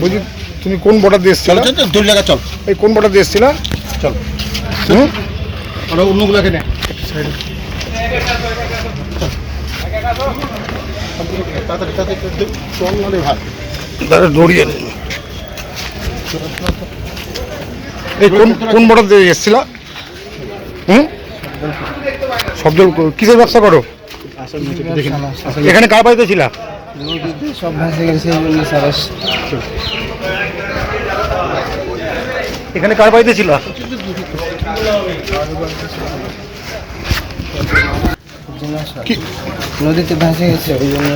বলছি তুমি কোন বর্ডার দিয়ে এসেছিল? চল এই কোন বর্ডার দিয়ে এসেছিল? চল ওরা অন্যগুলোকে নে দৌড়িয়ে এই কোন বর্ডার দিয়ে এসেছিল? শব্দ কিসের ব্যবসা করো? এখানে কার বাড়িতে ছিল? সব ভাসে গেছে। এখানে কার বাড়িতে ছিল? নদীতে ভাসে গেছে ওই জন্য।